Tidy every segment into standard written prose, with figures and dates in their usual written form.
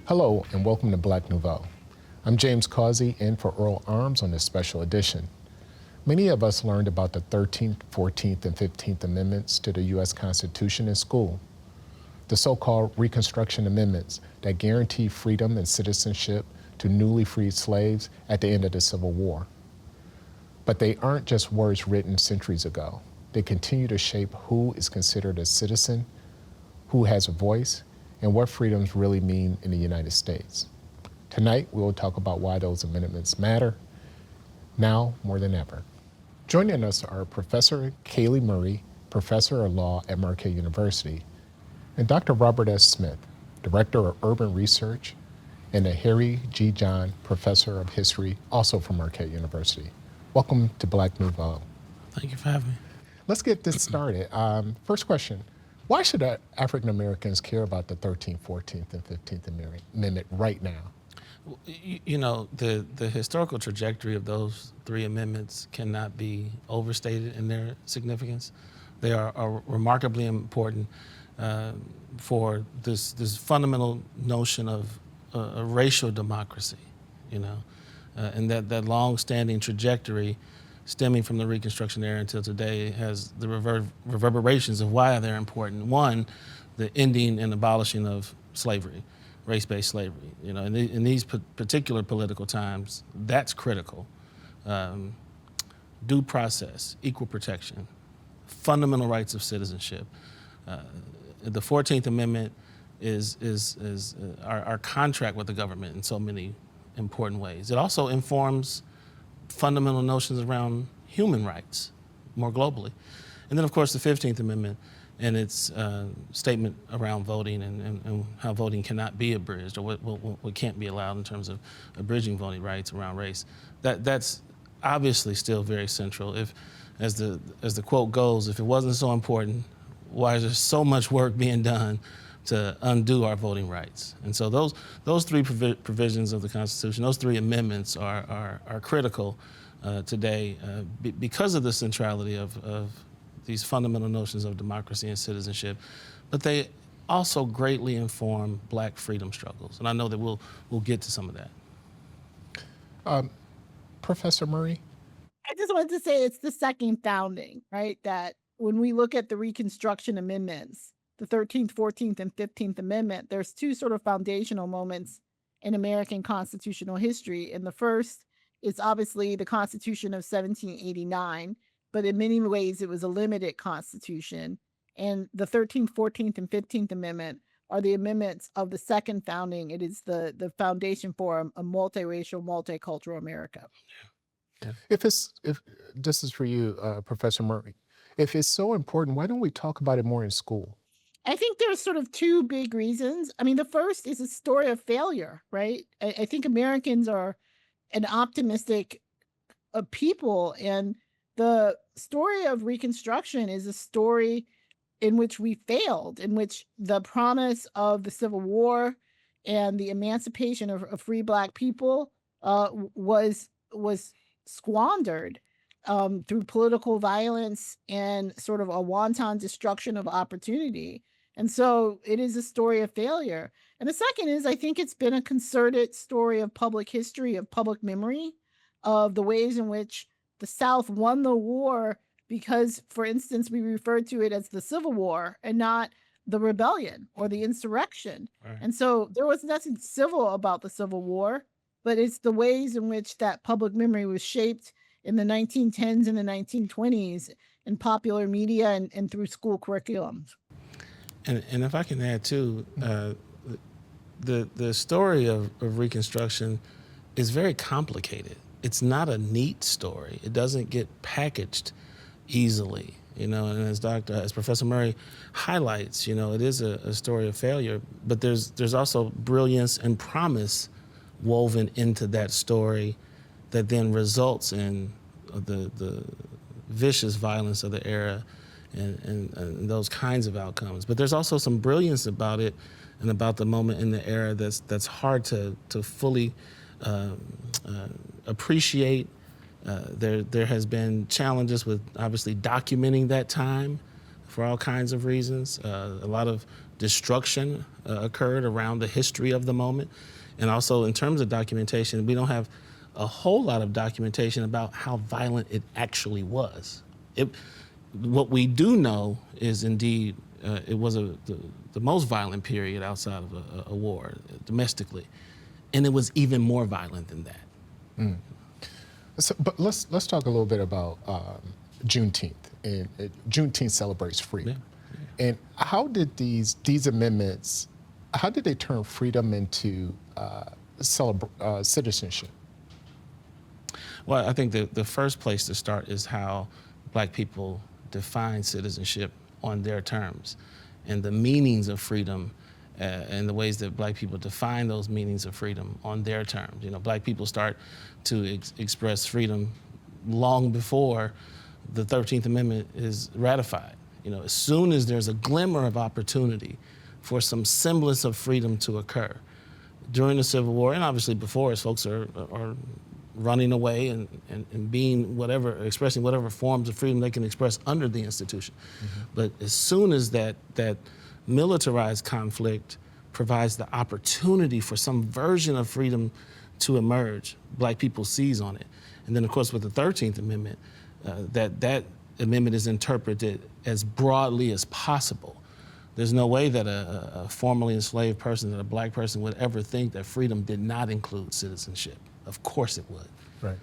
Hello and welcome to Black Nouveau. I'm James Causey in for Earl Arms on this special edition. Many of us learned about the 13th, 14th, and 15th Amendments to the U.S. Constitution in school. The so-called Reconstruction Amendments that guarantee freedom and citizenship to newly freed slaves at the end of the Civil War. But they aren't just words written centuries ago. They continue to shape who is considered a citizen, who has a voice, and what freedoms really mean in the United States. Tonight, we will talk about why those amendments matter, now more than ever. Joining us are Professor Kaylee Murray, Professor of Law at Marquette University, and Dr. Robert S. Smith, Director of Urban Research, and the Harry G. John Professor of History, also from Marquette University. Welcome to Black Nouveau. Thank you for having me. Let's get this started. First question. Why should African Americans care about the 13th, 14th, and 15th Amendment right now? You know, the historical trajectory of those three amendments cannot be overstated in their significance. They are remarkably important for this fundamental notion of a racial democracy, you know, and that long-standing trajectory stemming from the Reconstruction era until today has the reverberations of why they're important. One, the ending and abolishing of slavery, race-based slavery. You know, in these particular political times, that's critical. Due process, equal protection, fundamental rights of citizenship. The 14th Amendment is our contract with the government in so many important ways. It also informs fundamental notions around human rights more globally. And then, of course, the 15th Amendment and its statement around voting and how voting cannot be abridged, or what can't be allowed in terms of abridging voting rights around race. That's obviously still very central. If, as the quote goes, if it wasn't so important, why is there so much work being done to undo our voting rights? And so those three provisions of the Constitution, those three amendments are critical today because of the centrality of these fundamental notions of democracy and citizenship, but they also greatly inform Black freedom struggles. And I know that we'll get to some of that. Professor Murray? I just wanted to say it's the second founding, right? That when we look at the Reconstruction Amendments, the 13th, 14th, and 15th Amendment, there's two sort of foundational moments in American constitutional history. And the first is obviously the Constitution of 1789, but in many ways it was a limited constitution. And the 13th, 14th, and 15th Amendment are the amendments of the second founding. It is the foundation for a multiracial, multicultural America. Yeah. If this is for you, Professor Murray, if it's so important, why don't we talk about it more in school? I think there's sort of two big reasons. I mean, the first is a story of failure, right? I think Americans are an optimistic people, and the story of Reconstruction is a story in which we failed, in which the promise of the Civil War and the emancipation of free Black people was squandered through political violence and sort of a wanton destruction of opportunity. And so it is a story of failure. And the second is, I think it's been a concerted story of public history, of public memory, of the ways in which the South won the war because, for instance, we refer to it as the Civil War and not the rebellion or the insurrection. Right. And so there was nothing civil about the Civil War, but it's the ways in which that public memory was shaped in the 1910s and the 1920s in popular media and through school curriculums. And if I can add too, the story of Reconstruction is very complicated. It's not a neat story. It doesn't get packaged easily, you know. And as Professor Murray highlights, you know, it is a story of failure. But there's also brilliance and promise woven into that story that then results in the vicious violence of the era and those kinds of outcomes. But there's also some brilliance about it and about the moment in the era that's hard to fully appreciate. There has been challenges with obviously documenting that time for all kinds of reasons. A lot of destruction occurred around the history of the moment. And also in terms of documentation, we don't have a whole lot of documentation about how violent it actually was. What we do know is indeed it was the most violent period outside of a war domestically. And it was even more violent than that. So, but let's talk a little bit about Juneteenth. And Juneteenth celebrates freedom. Yeah. And how did these amendments, how did they turn freedom into citizenship? Well, I think the first place to start is how Black people define citizenship on their terms, and the meanings of freedom and the ways that Black people define those meanings of freedom on their terms. You know, Black people start to express freedom long before the 13th Amendment is ratified. You know, as soon as there's a glimmer of opportunity for some semblance of freedom to occur during the Civil War, and obviously before, as folks are running away and being whatever, expressing whatever forms of freedom they can express under the institution. Mm-hmm. But as soon as that militarized conflict provides the opportunity for some version of freedom to emerge, Black people seize on it. And then, of course, with the 13th Amendment, that amendment is interpreted as broadly as possible. There's no way that a formerly enslaved person, that a Black person would ever think that freedom did not include citizenship. Of course it would. Right.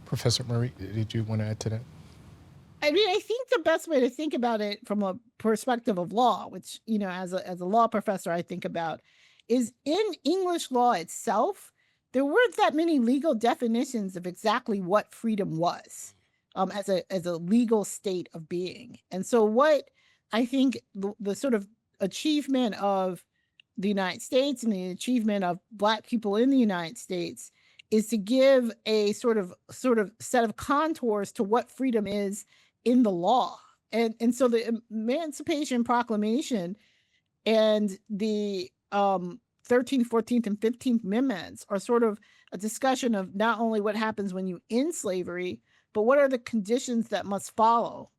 Professor Murray, did you want to add to that? I mean, I think the best way to think about it from a perspective of law, which, you know, as a law professor, I think about, is in English law itself, there weren't that many legal definitions of exactly what freedom was as a legal state of being. And so what I think the sort of achievement of the United States and the achievement of Black people in the United States is to give a sort of set of contours to what freedom is in the law. And so the Emancipation Proclamation and the 13th, 14th, and 15th Amendments are sort of a discussion of not only what happens when you end slavery, but what are the conditions that must follow.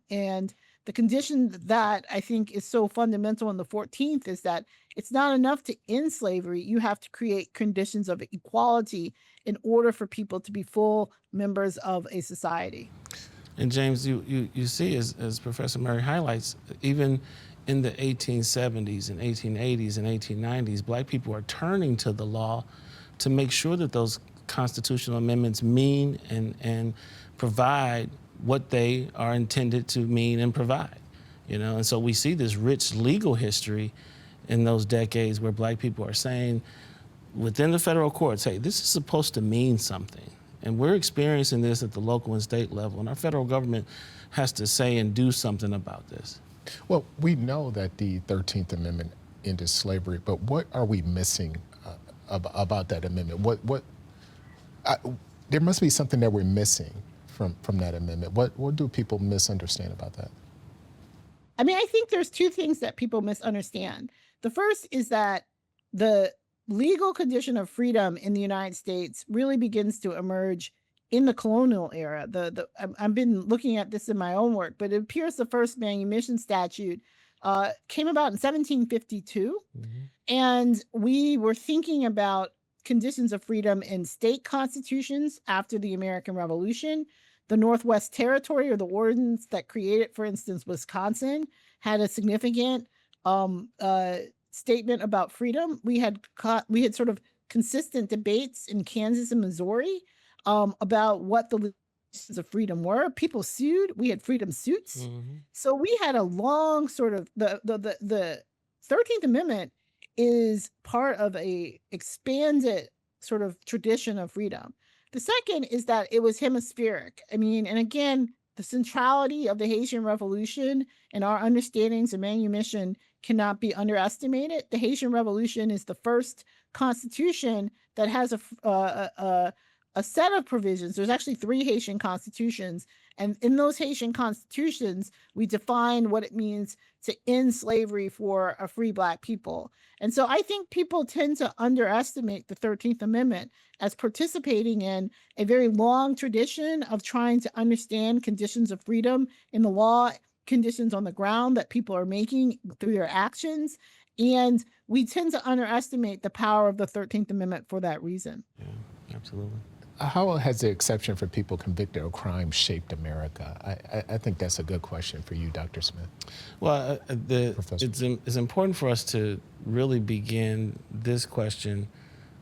And the condition that I think is so fundamental in the 14th is that it's not enough to end slavery. You have to create conditions of equality in order for people to be full members of a society. And James, you see, as Professor Murray highlights, even in the 1870s and 1880s and 1890s, Black people are turning to the law to make sure that those constitutional amendments mean and provide what they are intended to mean and provide. You know, and so we see this rich legal history in those decades where Black people are saying within the federal courts, hey, this is supposed to mean something. And we're experiencing this at the local and state level, and our federal government has to say and do something about this. Well, we know that the 13th Amendment ended slavery, but what are we missing about that amendment? There must be something that we're missing from that amendment. What do people misunderstand about that? I mean, I think there's two things that people misunderstand. The first is that the legal condition of freedom in the United States really begins to emerge in the colonial era. I've been looking at this in my own work, but it appears the first manumission statute came about in 1752. Mm-hmm. And we were thinking about conditions of freedom in state constitutions after the American Revolution. The Northwest Territory, or the ordinance that created, for instance, Wisconsin, had a significant statement about freedom. We had sort of consistent debates in Kansas and Missouri about what the limitations of freedom were. People sued. We had freedom suits. Mm-hmm. So we had a long sort of the 13th Amendment is part of a expanded sort of tradition of freedom. The second is that it was hemispheric. I mean, and again, the centrality of the Haitian Revolution and our understandings of manumission cannot be underestimated. The Haitian Revolution is the first constitution that has a set of provisions. There's actually 3 Haitian constitutions. And in those Haitian constitutions, we define what it means to end slavery for a free Black people. And so I think people tend to underestimate the 13th Amendment as participating in a very long tradition of trying to understand conditions of freedom in the law conditions on the ground that people are making through their actions. And we tend to underestimate the power of the 13th Amendment for that reason. Yeah, absolutely. How has the exception for people convicted of crime shaped America? I think that's a good question for you, Dr. Smith. Well, Professor. it's important for us to really begin this question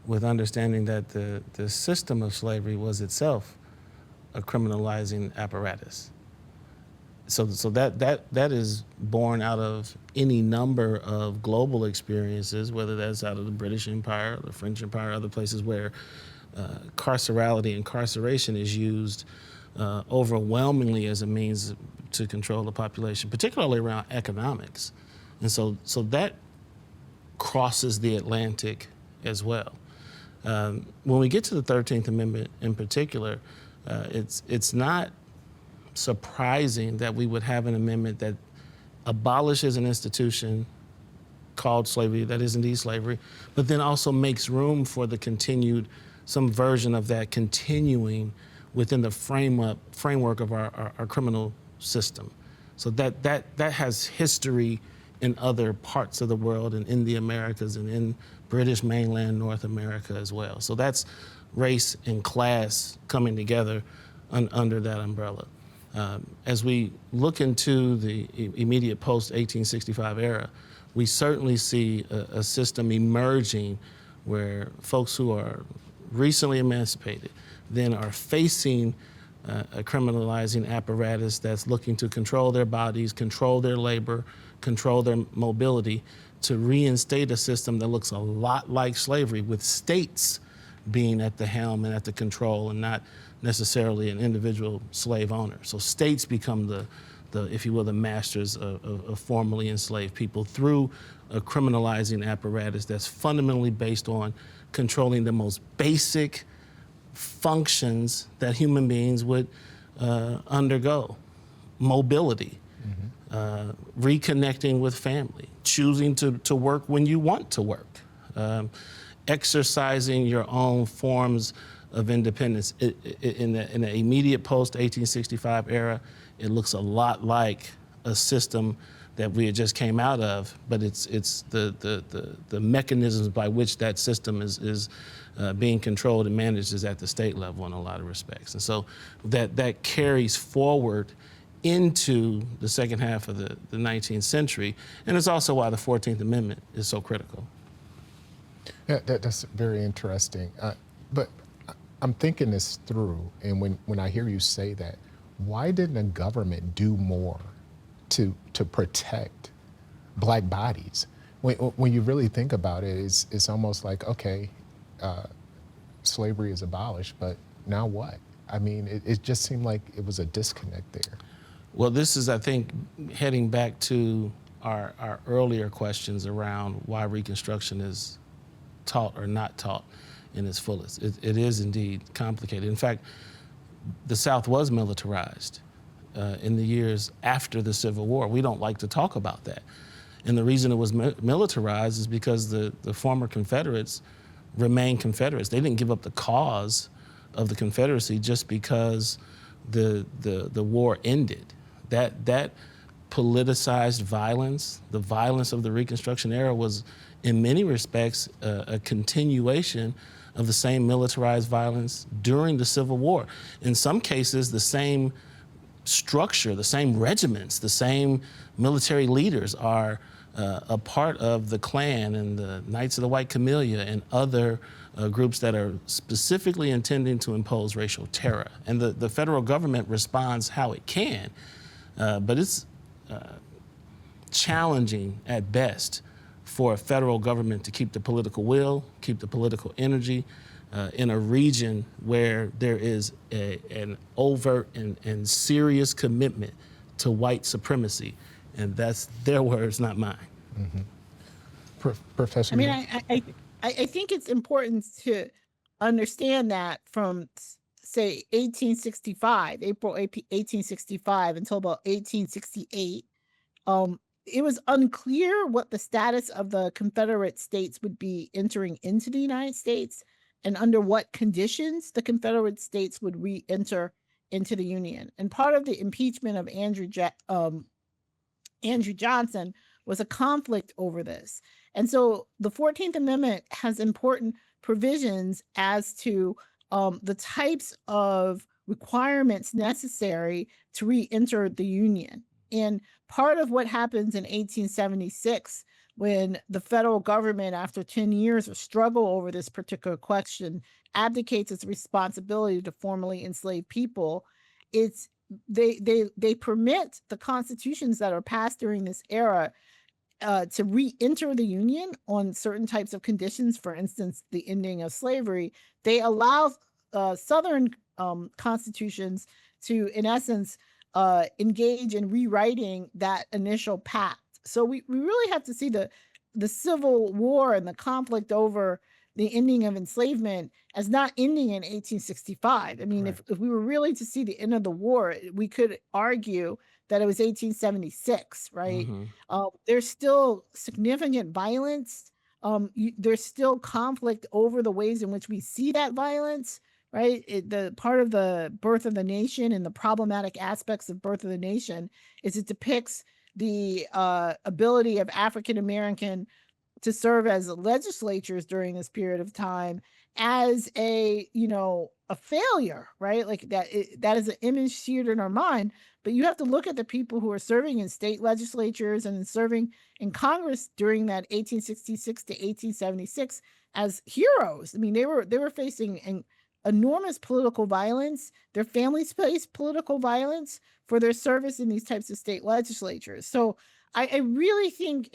with understanding that the system of slavery was itself a criminalizing apparatus. So that is born out of any number of global experiences, whether that's out of the British Empire, the French Empire, other places where carcerality, incarceration is used overwhelmingly as a means to control the population, particularly around economics. And so that crosses the Atlantic as well. When we get to the 13th Amendment in particular, it's not surprising that we would have an amendment that abolishes an institution called slavery, that is indeed slavery, but then also makes room for the continued, some version of that continuing within the framework of our criminal system. So that has history in other parts of the world and in the Americas and in British mainland North America as well. So that's race and class coming together under that umbrella. As we look into the immediate post-1865 era, we certainly see a system emerging where folks who are recently emancipated then are facing a criminalizing apparatus that's looking to control their bodies, control their labor, control their mobility, to reinstate a system that looks a lot like slavery, with states being at the helm and at the control and not necessarily an individual slave owner. So states become the if you will, the masters of formerly enslaved people through a criminalizing apparatus that's fundamentally based on controlling the most basic functions that human beings would undergo: mobility, reconnecting with family, choosing to work when you want to work, exercising your own forms of independence. In the immediate post-1865 era, it looks a lot like a system that we had just came out of, but it's the mechanisms by which that system is being controlled and managed is at the state level in a lot of respects. And so that carries forward into the second half of the 19th century, and it's also why the 14th Amendment is so critical. Yeah, that's very interesting. But I'm thinking this through, and when I hear you say that, why didn't the government do more to protect Black bodies? When you really think about it, it's almost like, okay, slavery is abolished, but now what? I mean, it just seemed like it was a disconnect there. Well, this is, I think, heading back to our earlier questions around why Reconstruction is taught or not taught in its fullest. It is indeed complicated. In fact, the South was militarized in the years after the Civil War. We don't like to talk about that. And the reason it was militarized is because the former Confederates remained Confederates. They didn't give up the cause of the Confederacy just because the war ended. That politicized violence, the violence of the Reconstruction era, was in many respects a continuation of the same militarized violence during the Civil War. In some cases, the same structure, the same regiments, the same military leaders are a part of the Klan and the Knights of the White Camellia and other groups that are specifically intending to impose racial terror. And the federal government responds how it can, but it's challenging at best for a federal government to keep the political will, keep the political energy in a region where there is an overt and serious commitment to white supremacy. And that's their words, not mine. Mm-hmm. Professor? I mean, I think it's important to understand that from, say, 1865, April 1865 until about 1868, it was unclear what the status of the Confederate states would be entering into the United States and under what conditions the Confederate states would re-enter into the Union. And part of the impeachment of Andrew Johnson, was a conflict over this. And so the 14th Amendment has important provisions as to the types of requirements necessary to re-enter the Union. And part of what happens in 1876, when the federal government, after 10 years of struggle over this particular question, abdicates its responsibility to formally enslave people, it's they permit the constitutions that are passed during this era to re-enter the Union on certain types of conditions. For instance, the ending of slavery. They allow Southern constitutions to, in essence, engage in rewriting that initial pact. So we really have to see the Civil War and the conflict over the ending of enslavement as not ending in 1865. I mean, Right. if we were really to see the end of the war, we could argue that it was 1876, right? Mhm. There's still significant violence. There's still conflict over the ways in which we see that violence, right? The part of the Birth of the Nation and the problematic aspects of Birth of the Nation is it depicts the ability of African American to serve as legislatures during this period of time as a failure, right? Like that is an image seared in our mind. But you have to look at the people who are serving in state legislatures and serving in Congress during that 1866 to 1876 as heroes. I mean, they were facing an enormous political violence. Their families faced political violence for their service in these types of state legislatures. So I really think,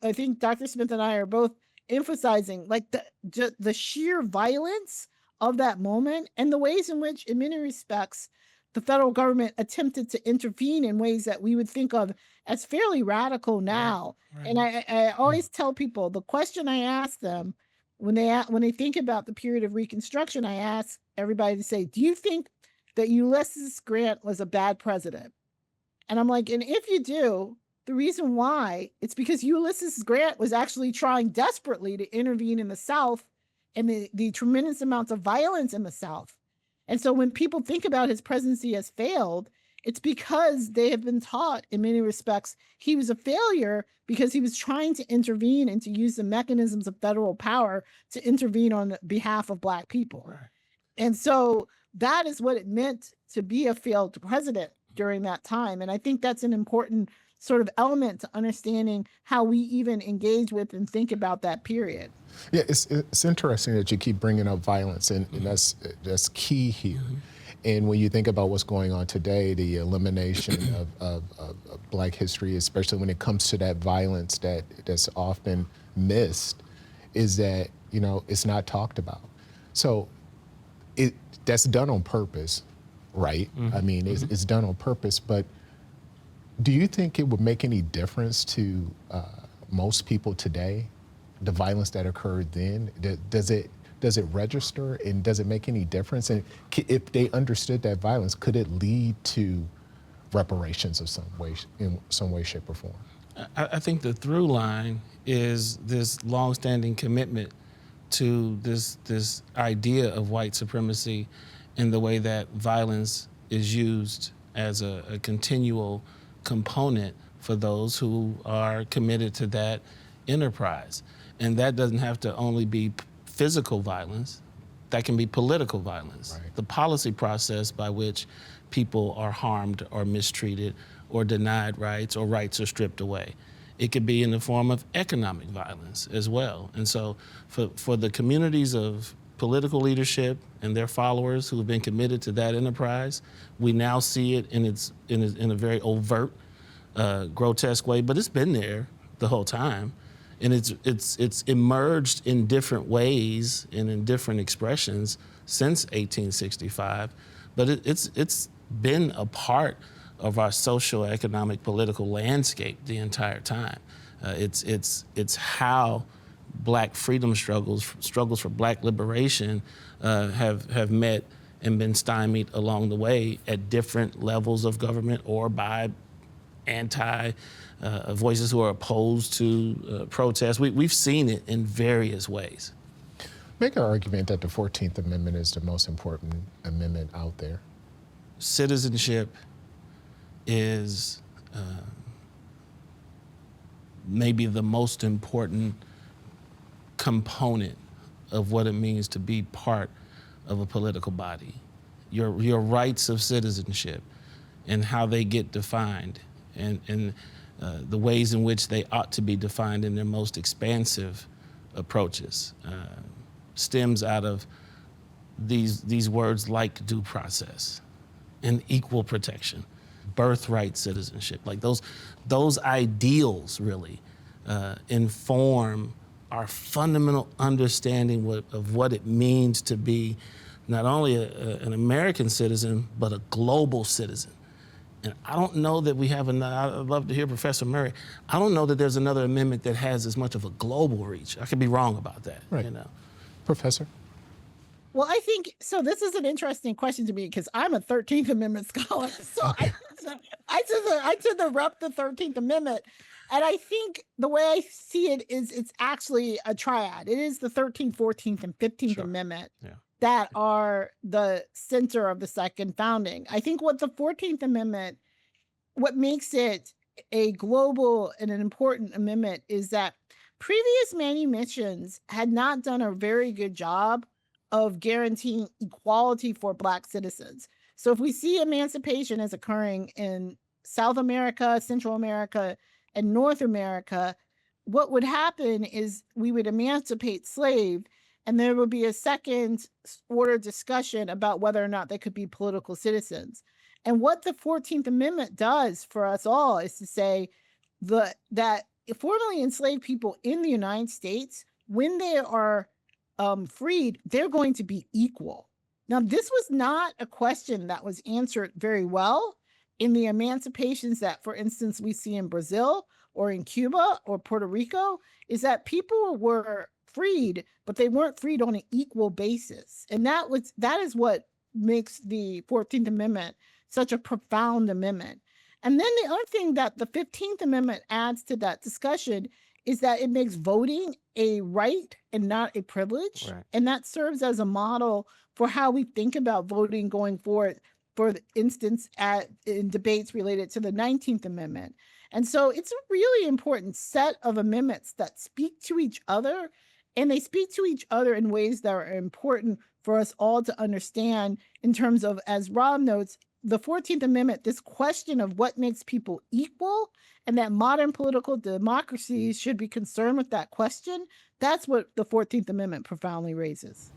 I think Dr. Smith and I are both emphasizing like the sheer violence of that moment and the ways in which, in many respects, the federal government attempted to intervene in ways that we would think of as fairly radical now. Right. And I always tell people, the question I ask them when they think about the period of Reconstruction, I ask everybody to say, do you think that Ulysses Grant was a bad president? And I'm like, and if you do, the reason why, it's because Ulysses Grant was actually trying desperately to intervene in the South and the tremendous amounts of violence in the South. And so when people think about his presidency as failed, it's because they have been taught in many respects he was a failure because he was trying to intervene and to use the mechanisms of federal power to intervene on behalf of Black people. Right. And so that is what it meant to be a failed president during that time. And I think that's an important sort of element to understanding how we even engage with and think about that period. Yeah, it's interesting that you keep bringing up violence, and that's key here. And when you think about what's going on today, the elimination of Black history, especially when it comes to that violence that's often missed, is that it's not talked about. So that's done on purpose, right? I mean, it's done on purpose, but do you think it would make any difference to most people today, the violence that occurred then? Does it register, and does it make any difference? And if they understood that violence, could it lead to reparations of in some way, shape, or form? I think the through line is this longstanding commitment to this idea of white supremacy and the way that violence is used as a continual component for those who are committed to that enterprise. And that doesn't have to only be physical violence, that can be political violence. Right. The policy process by which people are harmed or mistreated or denied rights, or rights are stripped away. It could be in the form of economic violence as well. And so for the communities of political leadership and their followers who have been committed to that enterprise, we now see it in a very overt, grotesque way, but it's been there the whole time. And it's emerged in different ways and in different expressions since 1865, but it's been a part of our social, economic, political landscape the entire time. It's how Black freedom struggles for Black liberation have met and been stymied along the way at different levels of government or by voices who are opposed to protests. We've seen it in various ways. Make an argument that the 14th Amendment is the most important amendment out there. Citizenship is maybe the most important component of what it means to be part of a political body. Your rights of citizenship and how they get defined, and the ways in which they ought to be defined in their most expansive approaches, stems out of these words like due process and equal protection, birthright citizenship. Like those ideals really inform our fundamental understanding of what it means to be not only an American citizen, but a global citizen. And I don't know that we have I'd love to hear Professor Murray. I don't know that there's another amendment that has as much of a global reach. I could be wrong about that. Right. You know? Professor? Well, I think so. This is an interesting question to me because I'm a 13th Amendment scholar. So I tend to rep the 13th Amendment. And I think the way I see it is it's actually a triad. It is the 13th, 14th, and 15th Sure. Amendment Yeah. that are the center of the second founding. I think what the 14th Amendment, what makes it a global and an important amendment is that previous manumissions had not done a very good job of guaranteeing equality for Black citizens. So if we see emancipation as occurring in South America, Central America, and North America, what would happen is we would emancipate slaves, and there would be a second order discussion about whether or not they could be political citizens. And what the 14th Amendment does for us all is to say that formerly enslaved people in the United States, when they are freed, they're going to be equal. Now, this was not a question that was answered very well in the emancipations that, for instance, we see in Brazil or in Cuba or Puerto Rico, is that people were freed, but they weren't freed on an equal basis. And that is what makes the 14th Amendment such a profound amendment. And then the other thing that the 15th Amendment adds to that discussion is that it makes voting a right and not a privilege. Right. And that serves as a model for how we think about voting going forward, for instance, in debates related to the 19th Amendment. And so it's a really important set of amendments that speak to each other, and they speak to each other in ways that are important for us all to understand in terms of, as Rob notes, the 14th Amendment, this question of what makes people equal, and that modern political democracies should be concerned with that question. That's what the 14th Amendment profoundly raises.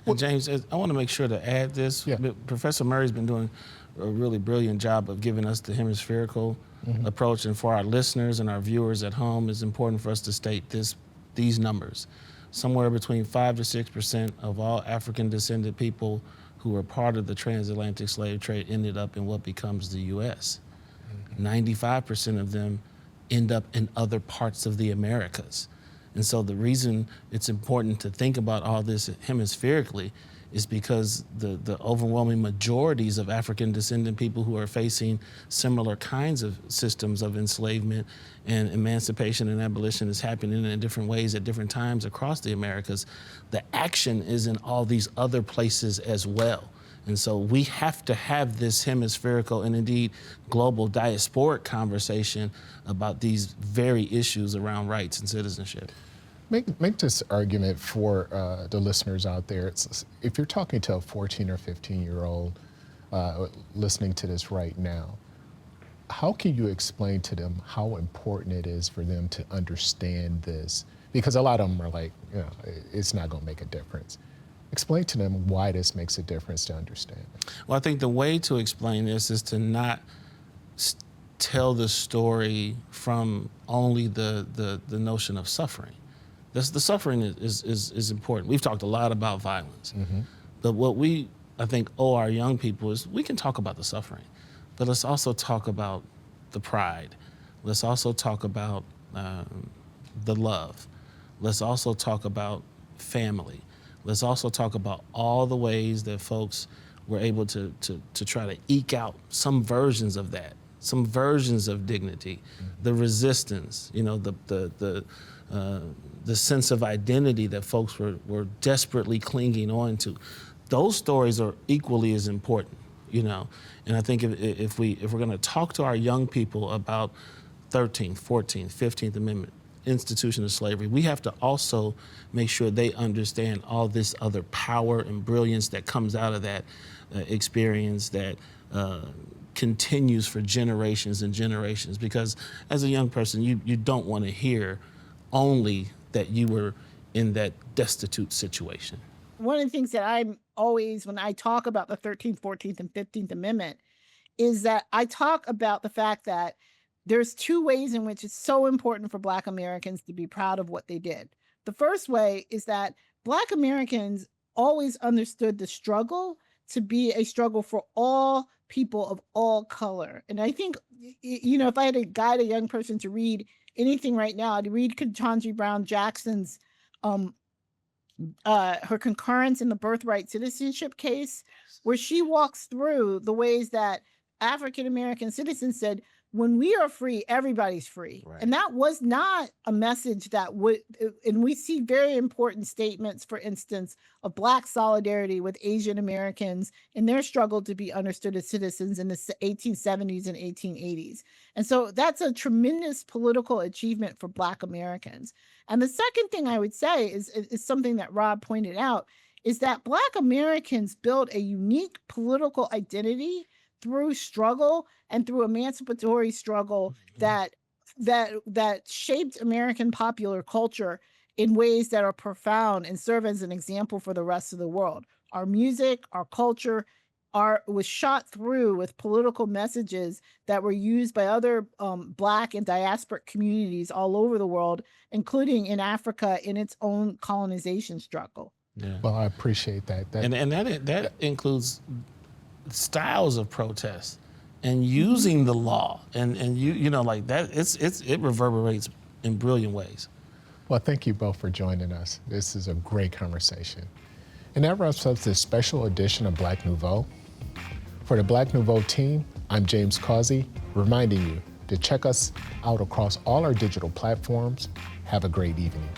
And James, I want to make sure to add this. Yeah. Professor Murray's been doing a really brilliant job of giving us the hemispherical approach. And for our listeners and our viewers at home, it's important for us to state these numbers. Somewhere between 5 to 6% of all African descended people who were part of the transatlantic slave trade ended up in what becomes the U.S. 95% of them end up in other parts of the Americas. And so the reason it's important to think about all this hemispherically is because the overwhelming majorities of African descendant people who are facing similar kinds of systems of enslavement and emancipation and abolition is happening in different ways at different times across the Americas. The action is in all these other places as well. And so we have to have this hemispherical and indeed global diasporic conversation about these very issues around rights and citizenship. Make this argument for the listeners out there. If you're talking to a 14 or 15-year-old listening to this right now, how can you explain to them how important it is for them to understand this? Because a lot of them are like, it's not going to make a difference. Explain to them why this makes a difference to understand it. Well, I think the way to explain this is to not tell the story from only the notion of suffering. The suffering is important. We've talked a lot about violence. But what we, I think, owe our young people is we can talk about the suffering, but let's also talk about the pride. Let's also talk about the love. Let's also talk about family. Let's also talk about all the ways that folks were able to try to eke out some versions of that, some versions of dignity, the resistance, the sense of identity that folks were desperately clinging on to. Those stories are equally as important, And I think if we're going to talk to our young people about 13th, 14th, 15th Amendment, institution of slavery, we have to also make sure they understand all this other power and brilliance that comes out of that experience that continues for generations and generations. Because as a young person, you don't want to hear only that you were in that destitute situation. One of the things that I'm always, when I talk about the 13th, 14th, and 15th Amendment, is that I talk about the fact that there's two ways in which it's so important for Black Americans to be proud of what they did. The first way is that Black Americans always understood the struggle to be a struggle for all people of all color. And I think, if I had to guide a young person to read anything right now, I'd read Ketanji Brown Jackson's her concurrence in the birthright citizenship case, where she walks through the ways that African American citizens said, when we are free, everybody's free. Right. And that was not a message that would, and we see very important statements, for instance, of Black solidarity with Asian Americans in their struggle to be understood as citizens in the 1870s and 1880s. And so that's a tremendous political achievement for Black Americans. And the second thing I would say is something that Rob pointed out, is that Black Americans built a unique political identity through struggle and through emancipatory struggle that shaped American popular culture in ways that are profound and serve as an example for the rest of the world. Our music, our culture, was shot through with political messages that were used by other Black and diasporic communities all over the world, including in Africa in its own colonization struggle. Yeah. Well, I appreciate that. And that includes styles of protest and using the law and like that. It reverberates in brilliant ways. Well, thank you both for joining us. This is a great conversation. And that wraps up this special edition of Black Nouveau. For the Black Nouveau team, I'm James Causey, reminding you to check us out across all our digital platforms. Have a great evening.